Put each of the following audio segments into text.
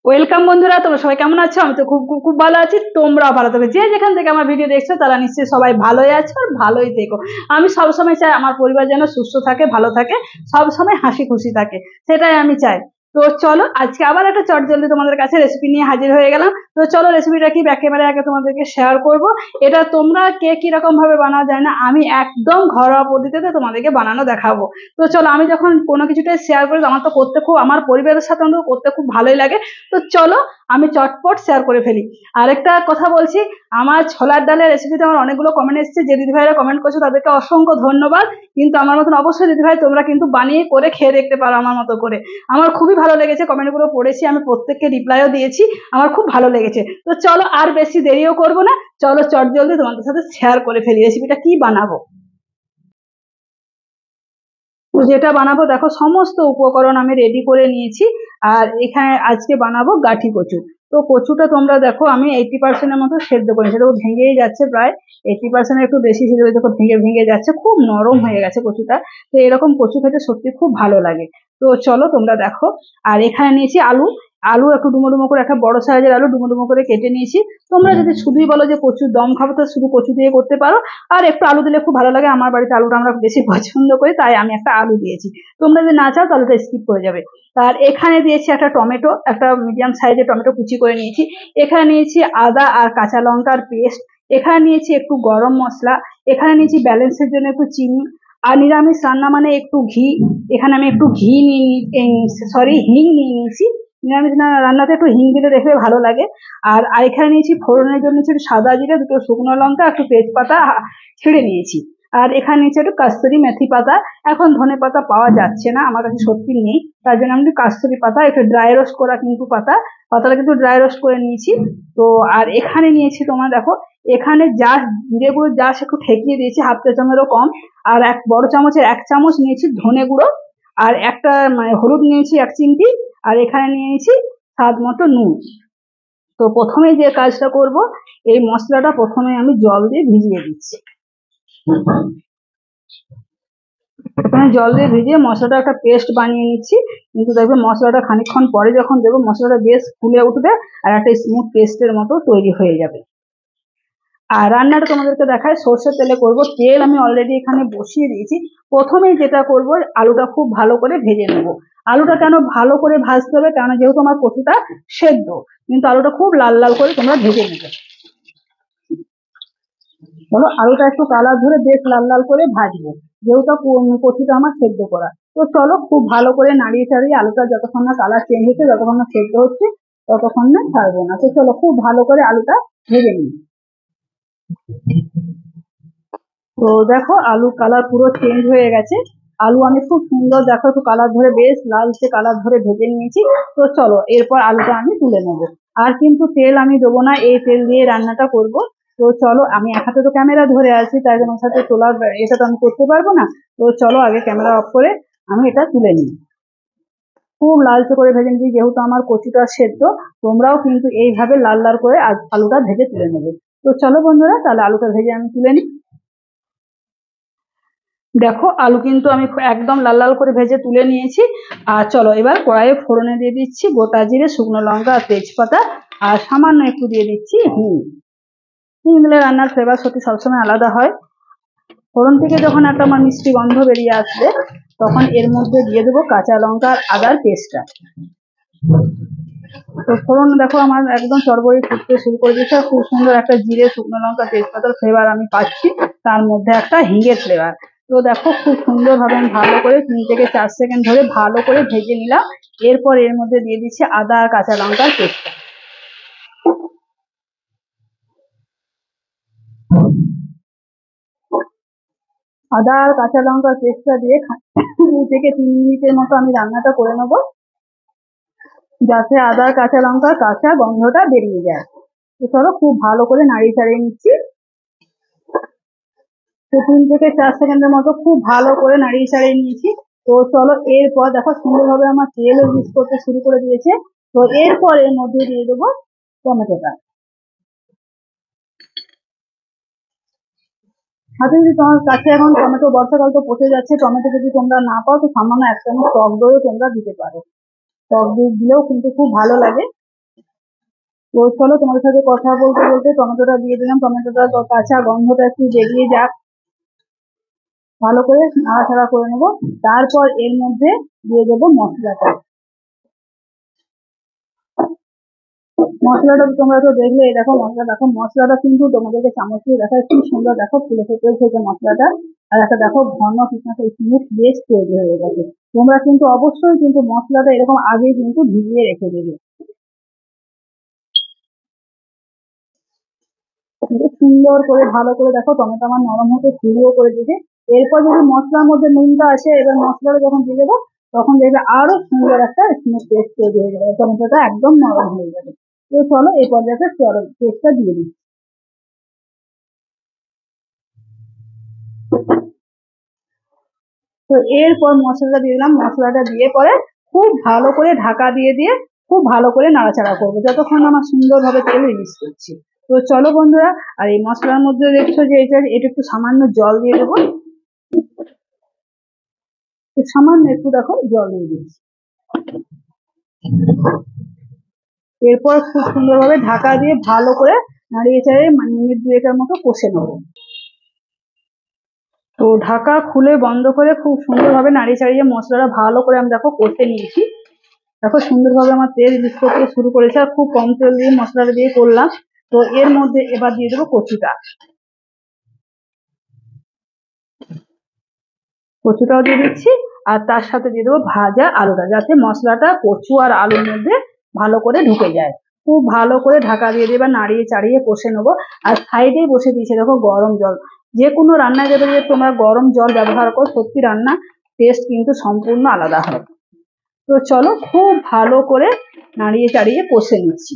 Welcome বন্ধুরা, তোমরা সবাই কেমন আছো? আমি তো খুব খুব খুব ভালো আছি। তোমরাও ভালো থাকো। যে যেখান থেকে আমার ভিডিও দেখছো তারা নিশ্চয়ই সবাই ভালোই আছো আর ভালোই থেকো। আমি সবসময় চাই আমার পরিবার যেন সুস্থ থাকে, ভালো থাকে, সবসময় হাসি খুশি থাকে, সেটাই আমি চাই। তো চলো আজকে আবার একটা চটজলদি তোমাদের কাছে রেসিপি নিয়ে হাজির হয়ে গেলাম। তো চলো রেসিপিটা কি ব্যাক ক্যামেরায় আগে তোমাদেরকে শেয়ার করব। এটা তোমরা কে কিরকম ভাবে বানাও যায় না, আমি একদম ঘরোয়া পদ্ধতিতে তোমাদেরকে বানানো দেখাবো। তো চলো, আমি যখন কোনো কিছুটা শেয়ার করি আমার তো করতে খুব, আমার পরিবারের সাথে আমাদের করতে খুব ভালোই লাগে। তো চলো আমি চটপট শেয়ার করে ফেলি। আরেকটা কথা বলছি, আমার ছোলার ডালের রেসিপিতে আমার অনেকগুলো কমেন্ট এসেছে, যে দিদিভাইরা কমেন্ট করছো তাদেরকে অসংখ্য ধন্যবাদ। কিন্তু আমার মতন অবশ্যই দিদিভাই তোমরা কিন্তু বানিয়ে করে খেয়ে দেখতে পারো আমার মতো করে। আমার খুবই ভালো লেগেছে, কমেন্টগুলো পড়েছি, আমি প্রত্যেককে রিপ্লাইও দিয়েছি, আমার খুব ভালো লেগেছে। তো চলো আর বেশি দেরিও করবো না, চলো চট জলদি তোমাদের সাথে শেয়ার করে ফেলি রেসিপিটা কি বানাবো। যেটা বানাবো দেখো, সমস্ত উপকরণ আমি রেডি করে নিয়েছি। আর এখানে আজকে বানাবো গাঠি কচু। তো কচুটা তোমরা দেখো আমি 80% মতো সেদ্ধ করেছি, দেখো ভেঙেই যাচ্ছে, প্রায় 80% একটু বেশি সেদ্ধ, দেখো ভেঙে ভেঙে যাচ্ছে, খুব নরম হয়ে গেছে কচুটা। তো এরকম কচু খেতে সত্যি খুব ভালো লাগে। তো চলো তোমরা দেখো। আর এখানে নিয়েছি আলু। আলু একটু ডুমো ডুমো করে, একটা বড় সাইজের আলু ডুমো ডুমো করে কেটে নিয়েছি। তোমরা যদি শুধুই বলো যে কচুর দম খাবো, তো শুধু কচু দিয়ে করতে পারো। আর একটু আলু দিলে খুব ভালো লাগে, আমার বাড়িতে আলুটা আমরা বেশি পছন্দ করি, তাই আমি একটা আলু দিয়েছি। তোমরা যদি না চাও তাহলে স্কিপ করে যাবে। আর এখানে দিয়েছি একটা টমেটো, একটা মিডিয়াম সাইজের টমেটো কুচি করে নিয়েছি। এখানে নিয়েছি আদা আর কাঁচা লঙ্কার পেস্ট। এখানে নিয়েছি একটু গরম মশলা। এখানে নিয়েছি ব্যালেন্সের জন্য একটু চিনি। আর নিরামিষ রান্না মানে একটু ঘি। এখানে আমি একটু ঘি নিয়ে, সরি, হিং নিয়ে নিয়েছি। নিরামিষ রান্নাতে একটু হিং দিলে দেখবে ভালো লাগে। আর এখানে নিয়েছি ফোড়নের জন্য একটু সাদা জিরে, দুটো শুকনো লঙ্কা, একটু তেজপাতা ছিঁড়ে নিয়েছি। আর এখানে নিচে একটু কাস্তুরি মেথি পাতা। এখন ধনে পাতা পাওয়া যাচ্ছে না, আমার কাছে সত্যি নেই, তার জন্য আমি একটু কাস্তুরি পাতা, একটু ড্রাই রোস্ট করা কিন্তু পাতাটা কিন্তু ড্রাই রোস্ট করে নিয়েছি। তো আর এখানে নিয়েছি তোমার দেখো, এখানে যা জিরে গুঁড়ো যা একটু ঠেকিয়ে দিয়েছি, হাফ চা চামচেরও কম। আর এক বড় চামচের 1 চামচ নিয়েছি ধনে গুঁড়ো। আর একটা মানে হলুদ নিয়েছি 1 চিমটি। আর এখানে নিয়েছি স্বাদ মতো নুন। তো প্রথমে যে কাজটা করব, এই মশলাটা প্রথমে আমি জল দিয়ে ভিজিয়ে দিচ্ছি। প্রথমে জল দিয়ে ভিজিয়ে মশলাটা একটা পেস্ট বানিয়ে নিচ্ছি। কিন্তু দেখবে মশলাটা খানিকক্ষণ পরে যখন দেবো, মশলাটা বেশ ফুলে উঠবে আর একটা স্মুথ পেস্টের মতো তৈরি হয়ে যাবে। আর রান্নাটা তোমাদেরকে দেখায়, সর্ষের তেলে করব। তেল আমি অলরেডি এখানে বসিয়ে দিয়েছি। প্রথমেই যেটা করব, আলুটা খুব ভালো করে ভেজে নেব। আলুটা কেন ভালো করে ভাজতে হবে, কারণ যেহেতু আমার কচুটা সেদ্ধ, কিন্তু আলুটা খুব লাল লাল করে তোমরা ভেজে নেবে। বলো, আলুটা একটু কালার ধরে বেশ লাল লাল করে ভাজবো, যেহেতু কচুটা আমার সেদ্ধ করা। তো চলো খুব ভালো করে নাড়িয়ে চাড়িয়ে আলুটা যতক্ষণ না কালার চেঞ্জ হচ্ছে, যতক্ষণ না সেদ্ধ হচ্ছে, ততক্ষণ না ছাড়বো না। তো চলো খুব ভালো করে আলুটা ভেজে নিই। তো দেখো আলু কালার পুরো চেঞ্জ হয়ে গেছে। আলু আমি খুব সুন্দর দেখো একটু কালার ধরে বেশ লালচে কালার ধরে ভেজে নিয়েছি। তো চলো এরপর আলুটা আমি তুলে নেবো। আর কিন্তু তেল আমি দেবো না, এই তেল দিয়ে রান্নাটা করব। তো চলো, আমি এক হাতে তো ক্যামেরা ধরে আছি, তাই জন্য সাথে তোলার এটা তো আমি করতে পারবো না। তো চলো আগে ক্যামেরা অফ করে আমি এটা তুলে নিই। খুব লালচে করে ভেজে নিচ্ছি, যেহেতু আমার কচুটা সেদ্ধ। তোমরাও কিন্তু এইভাবে লাল লাল করে আলুটা ভেজে তুলে নেবে। তো চলো বন্ধুরা, তাহলে আলুটা ভেজে আমি তুলে নিই। দেখো আলু কিন্তু আমি একদম লাল লাল করে ভেজে তুলে নিয়েছি। আর চলো এবার কড়াইয়ে ফোড়নে দিয়ে দিচ্ছি গোটা জিরে, শুকনো লঙ্কা আর তেজপাতা। আর সামান্য একটু দিয়ে দিচ্ছি হিং। হিং দিলে রান্নার ফ্লেভার সত্যি সবসময় আলাদা হয়। ফোড়ন থেকে যখন একটা আমার মিষ্টি গন্ধ বেরিয়ে আসবে, তখন এর মধ্যে দিয়ে দেবো কাঁচা লঙ্কা আর আদার পেস্টটা। তো ফোড়ন দেখো আমার একদম চড়বড়ি ফুটতে শুরু করে দিয়েছে, খুব সুন্দর একটা জিরে, শুকনো লঙ্কা, তেজপাতার ফ্লেভার আমি পাচ্ছি, তার মধ্যে একটা হিঙের ফ্লেভার। তো দেখো খুব সুন্দর ভাবে আমি ভালো করে 3 থেকে 4 সেকেন্ড ধরে ভালো করে ভেজে নিলাম। এরপর এর মধ্যে দিয়ে দিচ্ছি আদা আর কাঁচা লঙ্কার পেস্টটা। আদা আর কাঁচা লঙ্কার পেস্টটা দিয়ে 2 থেকে 3 মিনিটের মতো আমি রান্নাটা করে নেবো, যাতে আদা আর কাঁচা লঙ্কার কাঁচা গন্ধটা বেরিয়ে যায়। তো চলো খুব ভালো করে নাড়িয়ে চাড়িয়ে নিচ্ছি। তো 3 থেকে 4 সেকেন্ডের মতো খুব ভালো করে নাড়িয়ে চাড়িয়ে নিয়েছি। তো চলো এরপর দেখো সুন্দরভাবে আমার তেল মিক্স করতে শুরু করে দিয়েছে। তো এরপর এর মধ্যে দিয়ে দেবো টমেটোটা। হাতে যদি তোমার কাছে এখন টমেটো, বর্ষাকাল তো পচে যাচ্ছে, টমেটো যদি তোমরা না পাও তো সামান্য 1 চামচ টক দইও তোমরা দিতে পারো। টক দই দিলেও কিন্তু খুব ভালো লাগে। তো চলো তোমাদের সাথে কথা বলতে বলতে টমেটোটা দিয়ে দিলাম। টমেটোটা কাঁচা গন্ধটা একটু বেরিয়ে যাক, ভালো করে নাড়াচাড়া করে নেবো। তারপর এর মধ্যে দিয়ে দেবো মশলাটা। মশলাটা তোমরা তো দেখলে, দেখো মশলা, দেখো মশলাটা কিন্তু তোমাদেরকে চামচ দিয়ে দেখা কি সুন্দর, দেখো ফুলে ফেটে মশলাটা। আর একটা দেখো ঘন কিছু স্মুথ বেশ তৈরি হয়ে গেছে। তোমরা কিন্তু অবশ্যই কিন্তু মশলাটা এরকম আগে কিন্তু ভিজিয়ে রেখে দেবে। সুন্দর করে ভালো করে দেখো টমেটো আমার নরম হতে শুরুও করে দিয়েছে। এরপর যদি মশলার মধ্যে নুনটা আছে, এবার মশলাটা যখন দিয়ে দেবো তখন দেখবে আরো সুন্দর একটা স্মুথ পেস্ট তৈরি হয়ে যাবে, টমেটোটা একদম নরম হয়ে যাবে। তো চলো এই পর্যায়ে পেস্টটা দিয়ে দিই। তো এরপর মশলাটা দিয়ে দিলাম। মশলাটা দিয়ে পরে খুব ভালো করে ঢাকা দিয়ে দিয়ে খুব ভালো করে নাড়াচাড়া করবো যতক্ষণ আমার সুন্দরভাবে তেল রিলিজ করছি। তো চলো বন্ধুরা, আর এই মশলার মধ্যে দেখছো যে এটা একটু সামান্য জল দিয়ে দেবো, সামান্য একটু দেখো জল দিয়ে দিচ্ছি। এরপর খুব সুন্দরভাবে ঢাকা দিয়ে ভালো করে নাড়িয়ে চাড়িয়ে মিনিট দুয়েকের মতো কষে নেবো। তো ঢাকা খুলে বন্ধ করে খুব সুন্দরভাবে নাড়িয়ে চাড়িয়ে মশলাটা ভালো করে আমি দেখো কষে নিয়েছি। দেখো সুন্দরভাবে আমার তেল রিলিজ করতে শুরু করেছে, আর খুব কম তেল দিয়ে মশলাটা দিয়ে করলাম। তো এর মধ্যে এবার দিয়ে দেবো কচুটা। কচুটাও দিয়ে দিচ্ছি, আর তার সাথে দিয়ে দেবো ভাজা আলুটা, যাতে মশলাটা কচু আর আলুর মধ্যে ভালো করে ঢুকে যায়। খুব ভালো করে ঢাকা দিয়ে দিয়ে নাড়িয়ে চাড়িয়ে কষে নেবো। আর সাইডেই বসে দিয়েছে দেখো গরম জল। যে কোনো রান্নায় যাতে যদি তোমরা গরম জল ব্যবহার করো, সত্যি রান্না টেস্ট কিন্তু সম্পূর্ণ আলাদা হয়। তো চলো খুব ভালো করে নাড়িয়ে চাড়িয়ে কষে নিচ্ছি।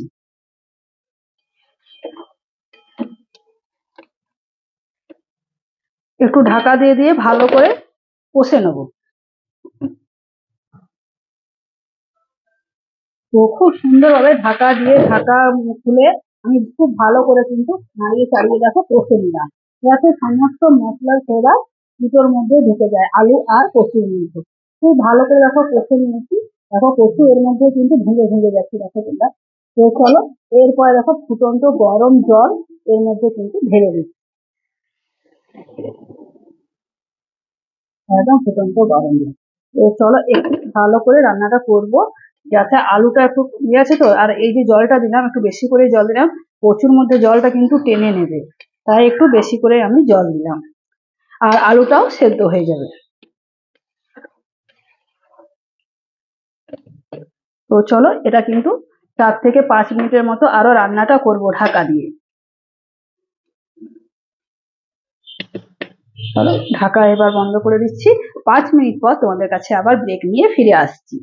একটু ঢাকা দিয়ে দিয়ে ভালো করে কষে নেবো। তো খুব সুন্দরভাবে ঢাকা দিয়ে ঢাকা খুলে আমি খুব ভালো করে কিন্তু নাড়িয়ে চাড়িয়ে দেখো কষে নিলাম, যাতে সমস্ত মশলার ফ্লেভার দুটোর মধ্যে ঢুকে যায়, আলু আর কচুর মধ্যে। খুব ভালো করে দেখো কষে নিয়েছি। দেখো কচু এর মধ্যে কিন্তু ভেঙে ভেঙে যাচ্ছে, দেখো তোমরা। তো চলো এরপরে দেখো ফুটন্ত গরম জল এর মধ্যে কিন্তু ঢেলে দিচ্ছি, একদম ফুটন্ত গরম জল। তো চলো একটু ভালো করে রান্নাটা করব, যাতে আলুটা একটু ইয়ে আছে। তো আর এই যে জলটা দিলাম, একটু বেশি করে জল দিলাম, কচুর মধ্যে জলটা কিন্তু টেনে নেবে, তাই একটু বেশি করে আমি জল দিলাম। আর আলুটাও সেদ্ধ হয়ে যাবে। তো চলো এটা কিন্তু 4 থেকে 5 মিনিটের মতো আরো রান্নাটা করব ঢাকা দিয়ে। চলো ঢাকা এবার বন্ধ করে দিচ্ছি। 5 মিনিট পর তোমাদের কাছে আবার ব্রেক নিয়ে ফিরে আসছি।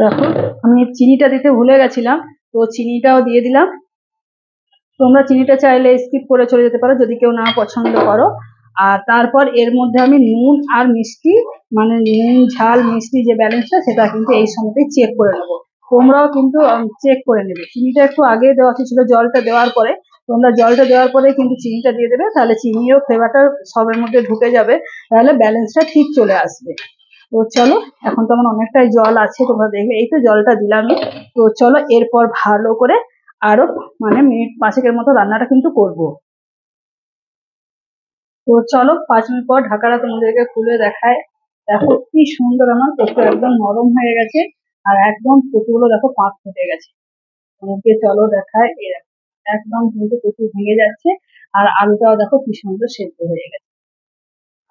দেখো আমি চিনিটা দিতে ভুলে গেছিলাম, তো চিনিটাও দিয়ে দিলাম। তোমরা চিনিটা চাইলে স্কিপ করে চলে যেতে পারো যদি কেউ না পছন্দ করো। আর তারপর এর মধ্যে আমি নুন আর মিষ্টি, মানে নুন ঝাল মিষ্টি যে ব্যালেন্সটা, সেটা কিন্তু এই সময়তেই চেক করে নেবো। তোমরাও কিন্তু চেক করে নেবে। চিনিটা একটু আগে দেওয়া ছিল জলটা দেওয়ার পরে, তোমরা জলটা দেওয়ার পরে কিন্তু চিনিটা দিয়ে দেবে, তাহলে চিনিও ফ্লেভারটা সবের মধ্যে ঢুকে যাবে, তাহলে ব্যালেন্সটা ঠিক চলে আসবে। তো চলো এখন তো আমার অনেকটাই জল আছে, তোমরা দেখবে এই তো জলটা দিলামই। তো চলো এরপর ভালো করে আরো মানে মিনিট 5-এর মতো রান্নাটা কিন্তু করব। তো চলো 5 মিনিট পর ঢাকাটা তোমাদেরকে খুলে দেখায়। দেখো কি সুন্দর আমার কচু একদম নরম হয়ে গেছে, আর একদম কচুগুলো দেখো পাক ফুটে গেছে। তোমাকে চলো দেখায়, একদম কিন্তু কচু ভেঙে যাচ্ছে। আর আলুটাও দেখো কি সুন্দর সেদ্ধ হয়ে গেছে,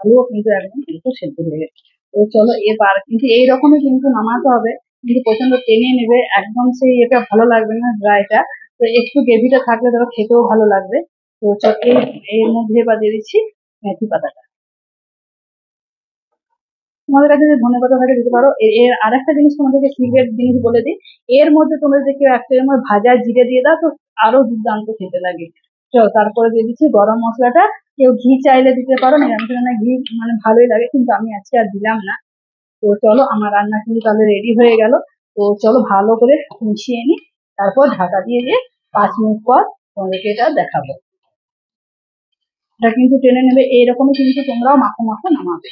আলুও কিন্তু একদম কিন্তু সেদ্ধ হয়ে গেছে। তো চলো এবার কিন্তু এইরকমই কিন্তু নামাতে হবে, কিন্তু প্রচন্ড টেনে নেবে, একদম সেই এটা ভালো লাগবে না ড্রাইটা। তো একটু গ্রেভিটা থাকলে ধরো খেতেও ভালো লাগবে। তো চলো এর মধ্যে এবার দিয়ে দিচ্ছি মেথি পাতাটা। তোমাদের কাছে যদি ধনেপাতা থাকে দিতে পারো। এর আরেকটা জিনিস তোমাদেরকে সিক্রেট জিনিস বলে দিই, এর মধ্যে তোমরা যদি কেউ একটা চামচ ভাজা জিরে দিয়ে দাও তো আরো দুর্দান্ত খেতে লাগে। চলো তারপরে দিয়ে দিচ্ছি গরম মশলাটা। কেউ ঘি চাইলে দিতে পারো, নিরামিষ রান্নায় ঘি মানে ভালোই লাগে, কিন্তু আমি আজকে আর দিলাম না। তো চলো আমার রান্না কিন্তু তাহলে রেডি হয়ে গেল। তো চলো ভালো করে মিশিয়ে নিই, তারপর ঢাকা দিয়ে দিয়ে 5 মিনিট পর তোমাদেরকে এটা দেখাবো। এটা কিন্তু টেনে নেবে, এইরকমই কিন্তু তোমরাও মাখো মাখো নামাবে।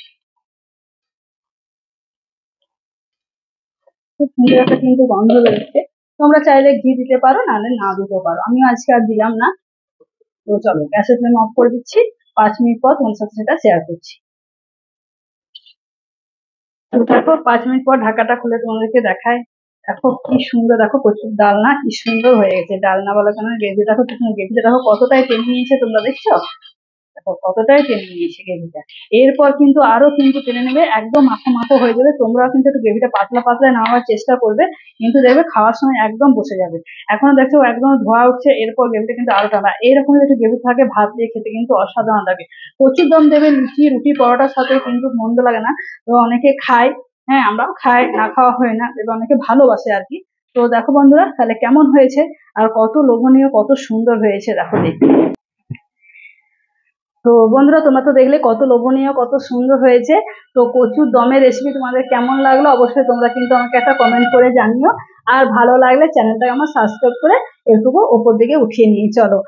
খুব সুন্দর একটা কিন্তু গন্ধ বেরোচ্ছে। তোমরা চাইলে ঘি দিতে পারো, নাহলে না দিতেও পারো। আমি আজকে আর দিলাম না। তো চলো গ্যাসের ফ্লেম অফ করে দিচ্ছি। 5 মিনিট পর তোমার সাথে সেটা শেয়ার করছি। তো দেখো 5 মিনিট পর ঢাকাটা খুলে তোমাদেরকে দেখায়। দেখো কি সুন্দর, দেখো কচুর ডালনা কি সুন্দর হয়ে গেছে। ডালনা বলার কারণে গ্রেভি দেখো, গ্রেভিটা দেখো কতটাই টেনে নিয়েছে, তোমরা দেখছো? দেখো কতটাই টেনে নিয়েছে গ্রেভিটা। এরপর কিন্তু আরো কিন্তু টেনে নেবে, একদম মাখো মাখো হয়ে যাবে। তোমরাও কিন্তু একটু গ্রেভিটা পাতলা পাতলা নেওয়ার চেষ্টা করবে, কিন্তু দেখবে খাওয়ার সময় একদম বসে যাবে। এখনো দেখছো একদম ধোয়া উঠছে, এরপর গ্রেভিটা কিন্তু আরো টানা। এইরকম যদি গ্রেভি থাকে ভাত দিয়ে খেতে কিন্তু অসাধারণ লাগে। কচুর দম দেবে লুচি, রুটি, পরোটার সাথে কিন্তু মন্দ লাগে না। তো অনেকে খায়, হ্যাঁ আমরাও খাই, না খাওয়া হয় না, এবং অনেকে ভালোবাসে আর কি। তো দেখো বন্ধুরা তাহলে কেমন হয়েছে, আর কত লোভনীয়, কত সুন্দর হয়েছে দেখো দেখতে। তো বন্ধুরা তোমরা তো দেখলে কত লোভনীয়, কত সুন্দর হয়েছে। তো কচুর দমের রেসিপি তোমাদের কেমন লাগলো অবশ্যই তোমরা কিন্তু আমাকে একটা কমেন্ট করে জানিও। আর ভালো লাগলে চ্যানেলটাকে আমার সাবস্ক্রাইব করে একটুকু ওপর দিকে উঠিয়ে নিয়ে চলো।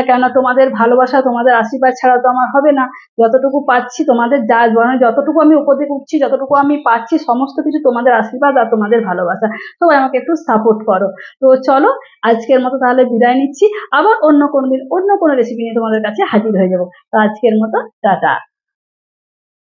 কেননা তোমাদের ভালোবাসা, তোমাদের আশীর্বাদ ছাড়া তো আমার হবে না। যতটুকু পাচ্ছি তোমাদের, যা যতটুকু আমি উপর দিকে উঠছি, যতটুকু আমি পাচ্ছি, সমস্ত কিছু তোমাদের আশীর্বাদ আর তোমাদের ভালোবাসা। সবাই আমাকে একটু সাপোর্ট করো। তো চলো আজকের মতো তাহলে বিদায় নিচ্ছি। আবার অন্য কোনো দিন অন্য কোনো রেসিপি নিয়ে তোমাদের কাছে হাজির হয়ে যাবো। তো আজকের মতো টাটা।